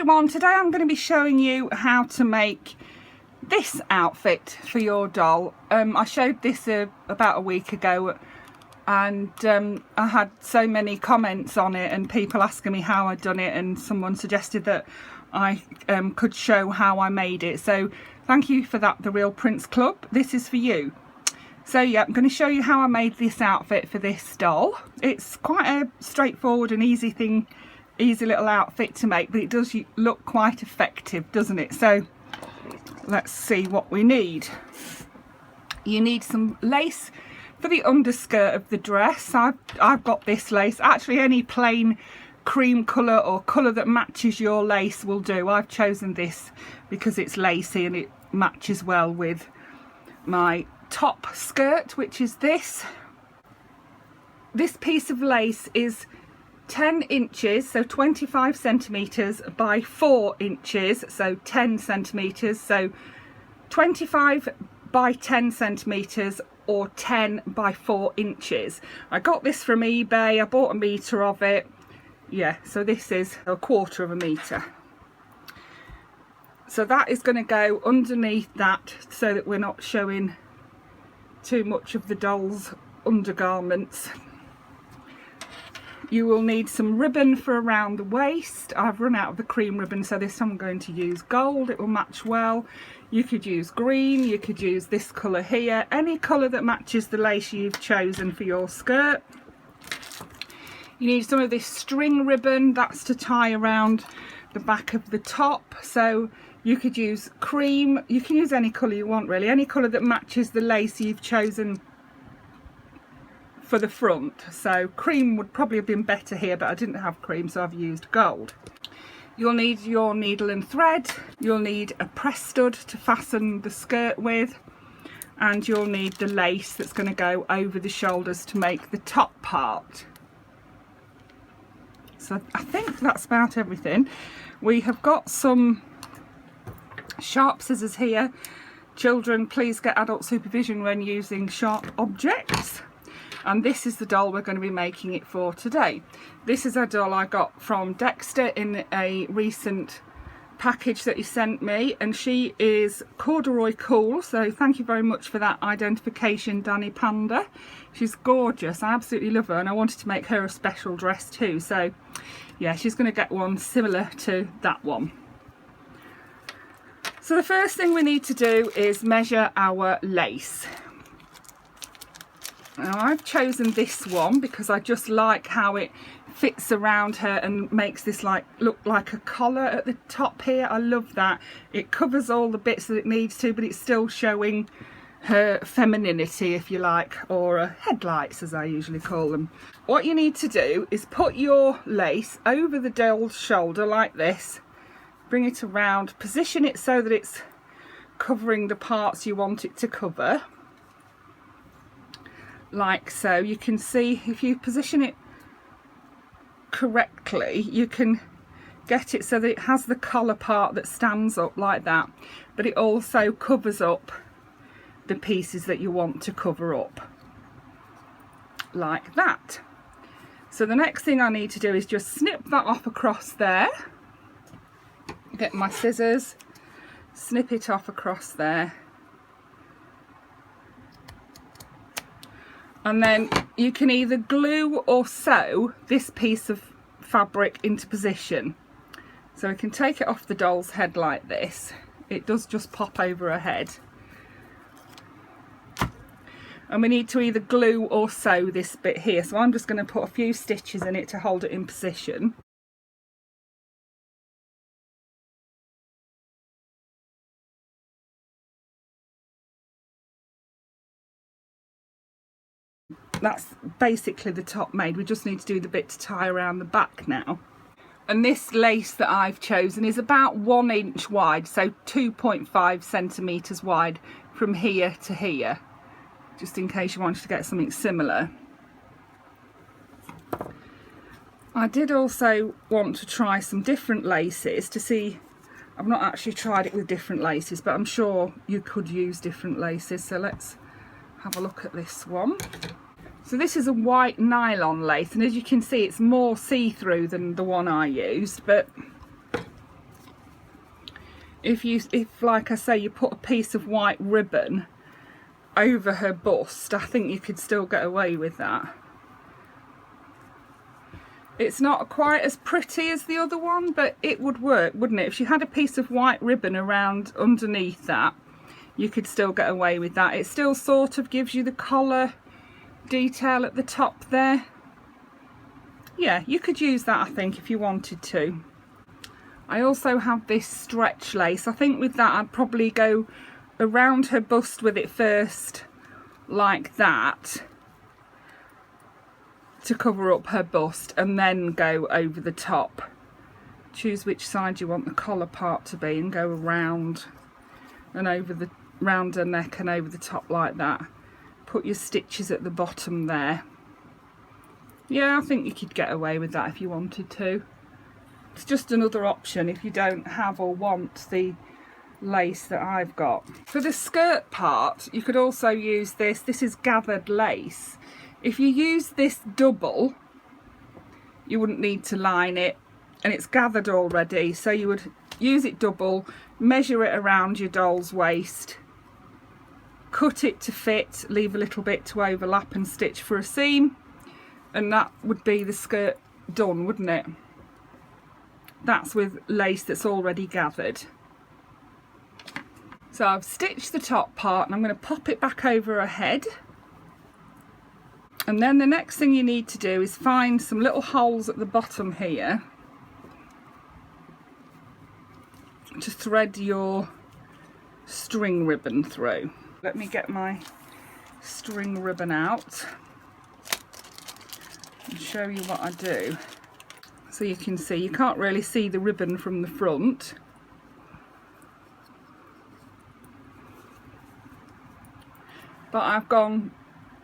come on, today I'm going to be showing you how to make this outfit for your doll. I showed this about a week ago, and I had so many comments on it and people asking me how I'd done it, and someone suggested that I could show how I made it. So thank you for that, The Real Prince Club. This is for you. So yeah, I'm going to show you how I made this outfit for this doll. It's quite a straightforward and easy little outfit to make, but it does look quite effective, doesn't it? So let's see what we need. You need some lace for the underskirt of the dress. I've got this lace. Actually, any plain cream colour or colour that matches your lace will do. I've chosen this because it's lacy and it matches well with my top skirt, which is this. This piece of lace is 10 inches, so 25 centimetres by 4 inches, so 10 centimetres, so 25 by 10 centimetres or 10 by 4 inches. I got this from eBay. I bought a metre of it. Yeah, so this is 1/4 of a metre. So that is going to go underneath that so that we're not showing too much of the doll's undergarments. You will need some ribbon for around the waist. I've run out of the cream ribbon, so this time I'm going to use gold. It will match well. You could use green, you could use this colour here, any colour that matches the lace you've chosen for your skirt. You need some of this string ribbon, that's to tie around the back of the top. So you could use cream, you can use any colour you want really, any colour that matches the lace you've chosen for the front. So cream would probably have been better here, but I didn't have cream, so I've used gold. You'll need your needle and thread, you'll need a press stud to fasten the skirt with, and you'll need the lace that's going to go over the shoulders to make the top part. So I think that's about everything. We have got some sharp scissors here. Children, please get adult supervision when using sharp objects. And this is the doll we're going to be making it for today. This is a doll I got from Dexter in a recent package that he sent me, and she is corduroy cool, so thank you very much for that identification, Danny Panda. She's gorgeous. I absolutely love her, and I wanted to make her a special dress too, so yeah, she's going to get one similar to that one. So the first thing we need to do is measure our lace. Now I've chosen this one because I just like how it fits around her and makes this look like a collar at the top here. I love that. It covers all the bits that it needs to, but it's still showing her femininity, if you like, or headlights as I usually call them. What you need to do is put your lace over the doll's shoulder like this, bring it around, position it so that it's covering the parts you want it to cover, like so. You can see if you position it correctly, you can get it so that it has the collar part that stands up like that, but it also covers up the pieces that you want to cover up, like that. So the next thing I need to do is just snip that off across there. Get my scissors, snip it off across there, and then you can either glue or sew this piece of fabric into position. So we can take it off the doll's head like this. It does just pop over her head. And we need to either glue or sew this bit here. So I'm just going to put a few stitches in it to hold it in position. That's basically the top made. We just need to do the bit to tie around the back now. And this lace that I've chosen is about 1 inch wide, so 2.5 centimetres wide from here to here, just in case you wanted to get something similar. I did also want to try some different laces to see. I've not actually tried it with different laces, but I'm sure you could use different laces. So let's have a look at this one. So this is a white nylon lace, and as you can see, it's more see-through than the one I used, but if like I say, you put a piece of white ribbon over her bust, I think you could still get away with that. It's not quite as pretty as the other one, but it would work, wouldn't it? If she had a piece of white ribbon around underneath that, you could still get away with that. It still sort of gives you the collar detail at the top there. Yeah, you could use that, I think, if you wanted to. I also have this stretch lace. I think with that I'd probably go around her bust with it first, like that, to cover up her bust, and then go over the top. Choose which side you want the collar part to be and go around and over the round her neck and over the top like that. Put your stitches at the bottom there. Yeah, I think you could get away with that if you wanted to. It's just another option if you don't have or want the lace that I've got. For the skirt part, you could also use this. This is gathered lace. If you use this double, you wouldn't need to line it, and it's gathered already, so you would use it double, measure it around your doll's waist, cut it to fit, leave a little bit to overlap and stitch for a seam, and that would be the skirt done, wouldn't it? That's with lace that's already gathered. So I've stitched the top part and I'm going to pop it back over her head. And then the next thing you need to do is find some little holes at the bottom here to thread your string ribbon through. Let me get my string ribbon out and show you what I do. So you can see, you can't really see the ribbon from the front. But I've gone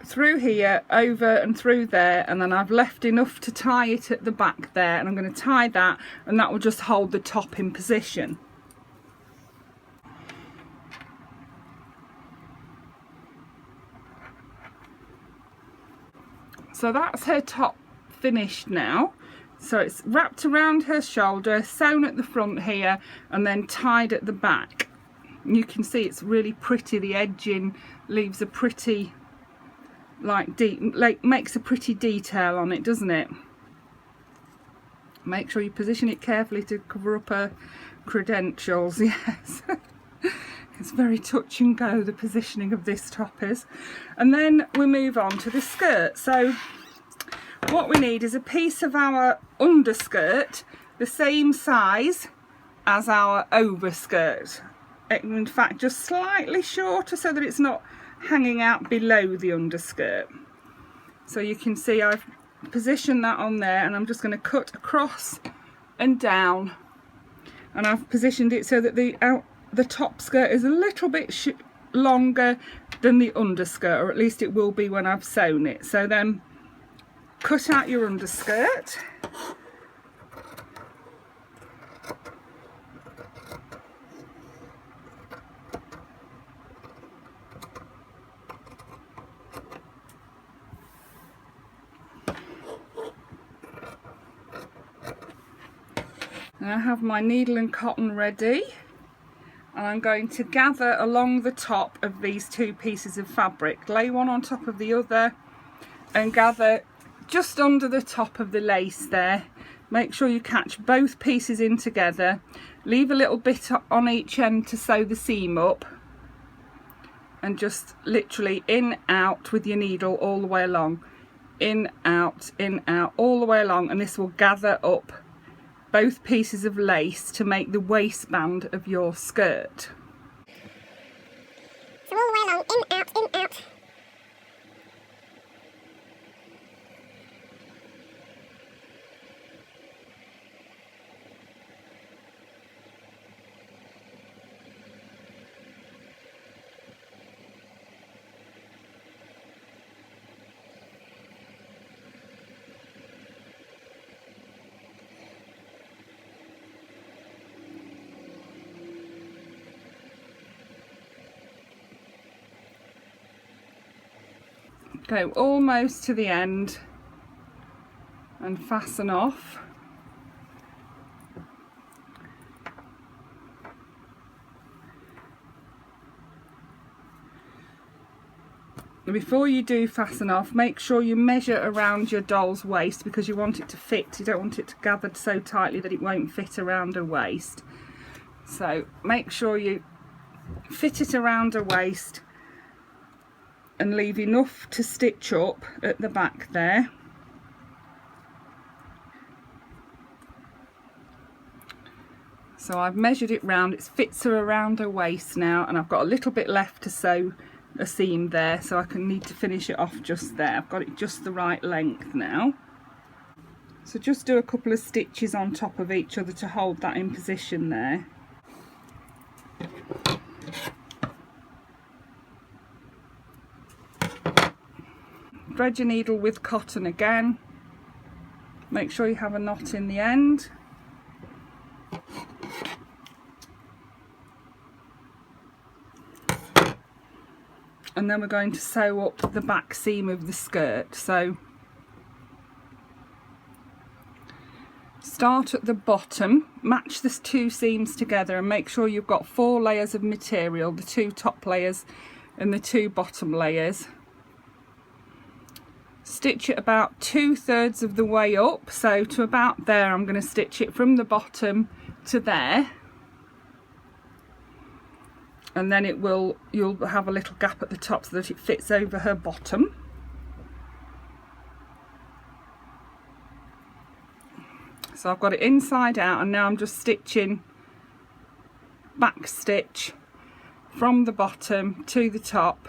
through here, over and through there, and then I've left enough to tie it at the back there, and I'm going to tie that, and that will just hold the top in position. So that's her top finished now. So it's wrapped around her shoulder, sewn at the front here, and then tied at the back. And you can see it's really pretty. The edging leaves a pretty, makes a pretty detail on it, doesn't it? Make sure you position it carefully to cover up her credentials. Yes. It's very touch and go, the positioning of this top is. And then we move on to the skirt. So what we need is a piece of our underskirt the same size as our overskirt. In fact, just slightly shorter so that it's not hanging out below the underskirt. So you can see I've positioned that on there, and I'm just going to cut across and down, and I've positioned it so that the top skirt is a little bit longer than the underskirt, or at least it will be when I've sewn it. So then cut out your underskirt. And I have my needle and cotton ready, and I'm going to gather along the top of these two pieces of fabric, lay one on top of the other, and gather just under the top of the lace there. Make sure you catch both pieces in together, leave a little bit on each end to sew the seam up, and just literally in, out with your needle all the way along, in, out, all the way along, and this will gather up both pieces of lace to make the waistband of your skirt. So all the way along, in, out, in, out. Go almost to the end and fasten off. before you do fasten off, make sure you measure around your doll's waist, because you want it to fit. You don't want it to gather so tightly that it won't fit around her waist. So make sure you fit it around her waist and leave enough to stitch up at the back there. So I've measured it round, it fits her around her waist now, and I've got a little bit left to sew a seam there, so I need to finish it off just there. I've got it just the right length now. So just do a couple of stitches on top of each other to hold that in position there. Thread your needle with cotton again. Make sure you have a knot in the end. And then we're going to sew up the back seam of the skirt. So start at the bottom, match the two seams together and make sure you've got 4 layers of material, the 2 top layers and the 2 bottom layers. Stitch it about 2/3 of the way up, so to about there. I'm going to stitch it from the bottom to there. And then you'll have a little gap at the top so that it fits over her bottom. So I've got it inside out, and now I'm just stitching back stitch from the bottom to the top.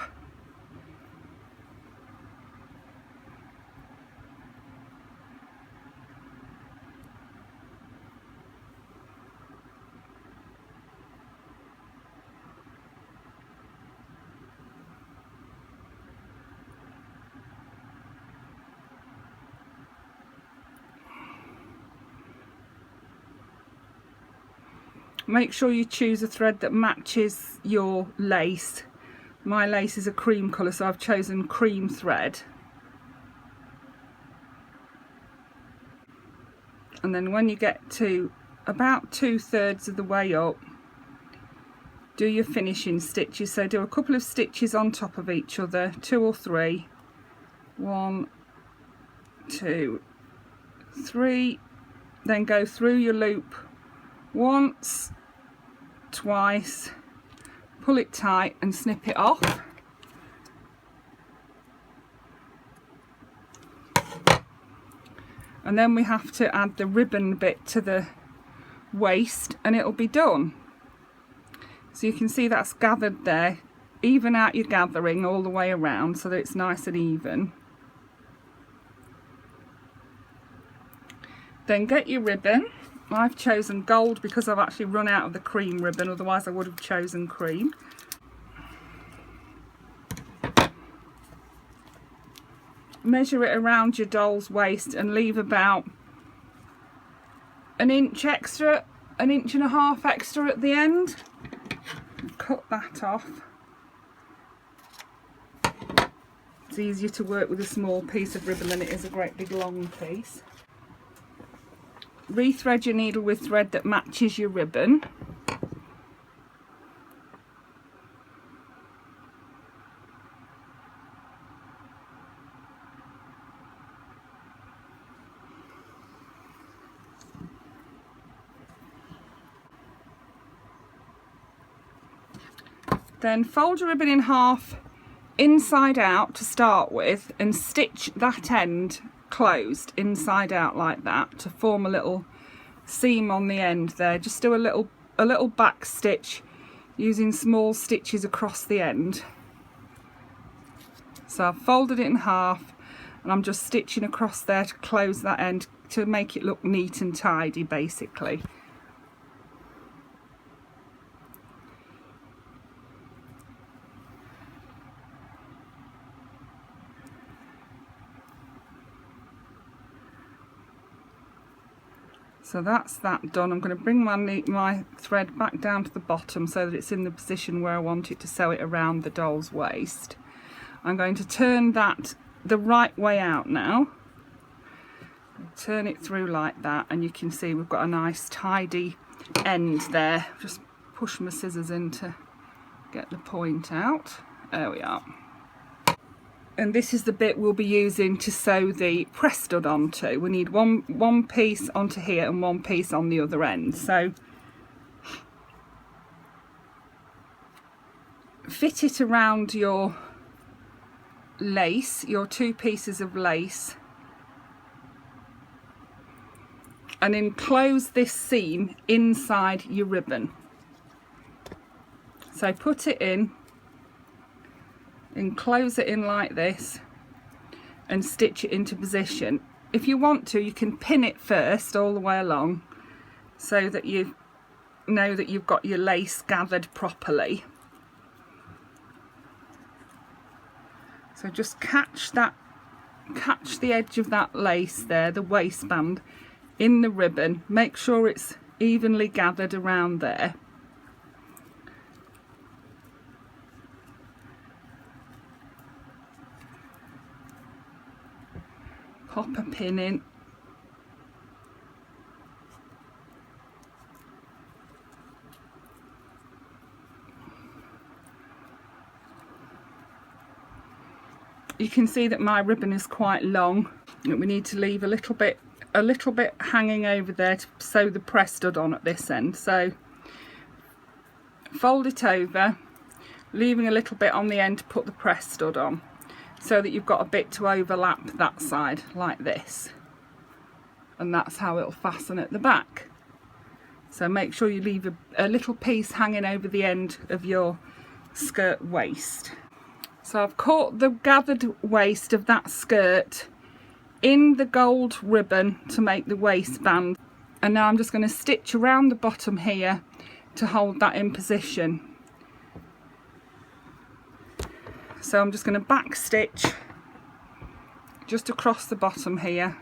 Make sure you choose a thread that matches your lace. My lace is a cream colour, so I've chosen cream thread. And then when you get to about 2/3 of the way up, do your finishing stitches. So do a couple of stitches on top of each other, 2 or 3. 1, 2, 3. Then go through your loop once, twice, pull it tight and snip it off. And then we have to add the ribbon bit to the waist and it'll be done. So you can see that's gathered there. Even out your gathering all the way around so that it's nice and even. Then get your ribbon. I've chosen gold because I've actually run out of the cream ribbon, otherwise I would have chosen cream. Measure it around your doll's waist and leave about 1 inch extra, 1.5 inches extra at the end. Cut that off. It's easier to work with a small piece of ribbon than it is a great big long piece. Rethread your needle with thread that matches your ribbon. Then fold your ribbon in half inside out to start with and stitch that end closed inside out like that to form a little seam on the end there. Just do a little back stitch using small stitches across the end. So I've folded it in half and I'm just stitching across there to close that end to make it look neat and tidy basically. So that's that done. I'm going to bring my thread back down to the bottom so that it's in the position where I want it to sew it around the doll's waist. I'm going to turn that the right way out now. Turn it through like that and you can see we've got a nice tidy end there. Just push my scissors in to get the point out. There we are. And this is the bit we'll be using to sew the press stud onto. We need one piece onto here and one piece on the other end. So fit it around your lace, your 2 pieces of lace, and enclose this seam inside your ribbon. So put it in, enclose it in like this, and stitch it into position. If you want to, you can pin it first all the way along so that you know that you've got your lace gathered properly. So just catch the edge of that lace there, the waistband, in the ribbon. Make sure it's evenly gathered around there. Pop a pin in. You can see that my ribbon is quite long. We need to leave a little bit hanging over there to sew the press stud on at this end. So fold it over, leaving a little bit on the end to put the press stud on, so that you've got a bit to overlap that side like this, and that's how it'll fasten at the back. So make sure you leave a little piece hanging over the end of your skirt waist. So I've caught the gathered waist of that skirt in the gold ribbon to make the waistband, and now I'm just going to stitch around the bottom here to hold that in position. So I'm just going to back stitch just across the bottom here.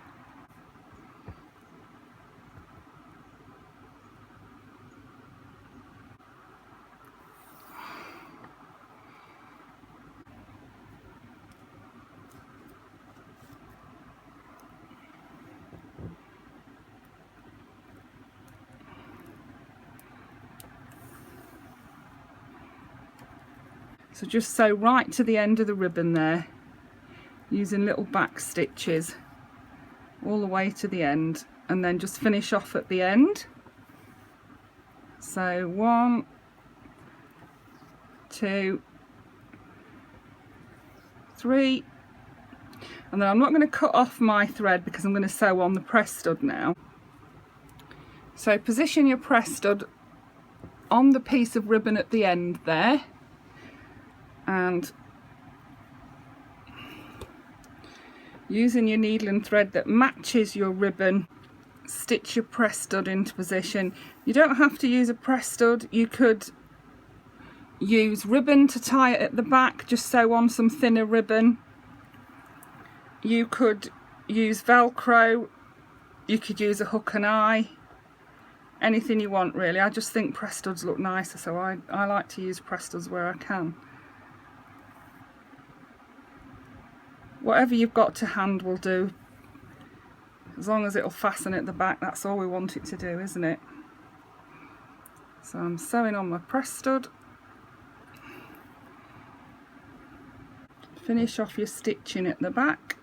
So just sew right to the end of the ribbon there, using little back stitches all the way to the end, and then just finish off at the end. So 1, 2, 3, and then I'm not going to cut off my thread because I'm going to sew on the press stud now. So position your press stud on the piece of ribbon at the end there, and using your needle and thread that matches your ribbon, stitch your press stud into position. You don't have to use a press stud. You could use ribbon to tie it at the back, just sew on some thinner ribbon. You could use Velcro, you could use a hook and eye, anything you want really. I just think press studs look nicer, so I like to use press studs where I can. Whatever you've got to hand will do, as long as it'll fasten at the back. That's all we want it to do, isn't it? So I'm sewing on my press stud. Finish off your stitching at the back.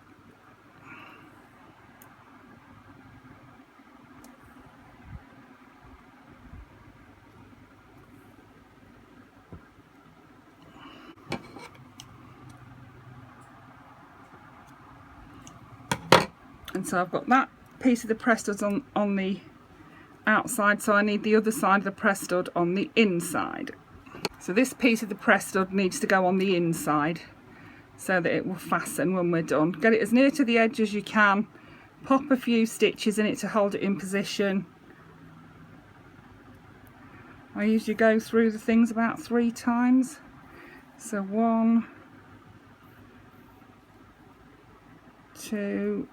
And so I've got that piece of the press stud on the outside, so I need the other side of the press stud on the inside. So this piece of the press stud needs to go on the inside so that it will fasten when we're done. Get it as near to the edge as you can, pop a few stitches in it to hold it in position. I usually go through the things about 3 times. So 1, 2,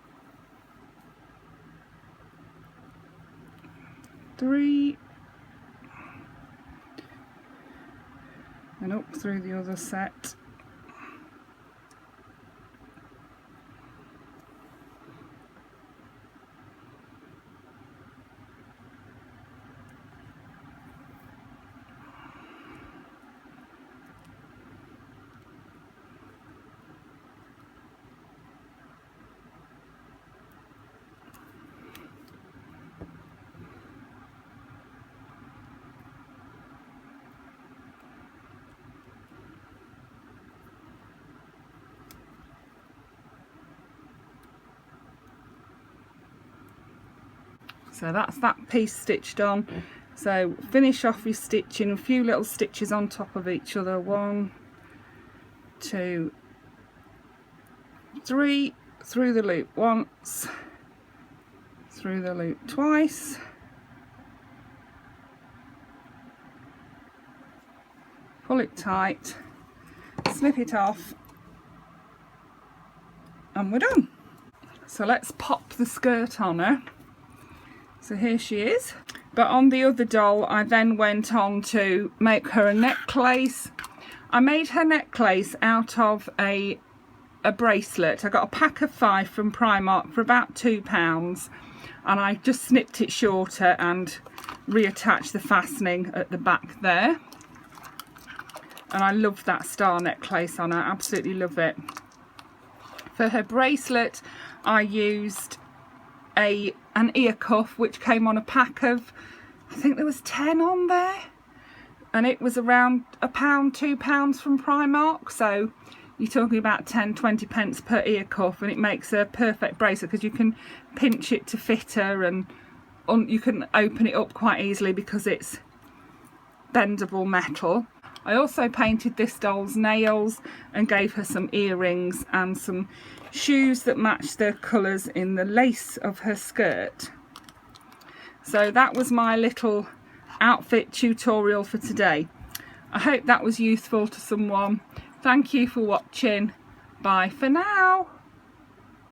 3, and up through the other set. So that's that piece stitched on. So finish off your stitching, a few little stitches on top of each other. 1, 2, 3, through the loop once, through the loop twice, pull it tight, snip it off, and we're done. So let's pop the skirt on her. So here she is. But on the other doll, I then went on to make her a necklace. I made her necklace out of a bracelet. I got a pack of 5 from Primark for about £2, and I just snipped it shorter and reattached the fastening at the back there. And I love that star necklace on her, absolutely love it. For her bracelet, I used an ear cuff which came on a pack of, I think there was 10 on there, and it was around £1, £2 from Primark. So you're talking about 10-20 pence per ear cuff, and it makes a perfect bracelet because you can pinch it to fit her, and you can open it up quite easily because it's bendable metal. I also painted this doll's nails and gave her some earrings and some shoes that match the colours in the lace of her skirt. So that was my little outfit tutorial for today. I hope that was useful to someone. Thank you for watching. Bye for now.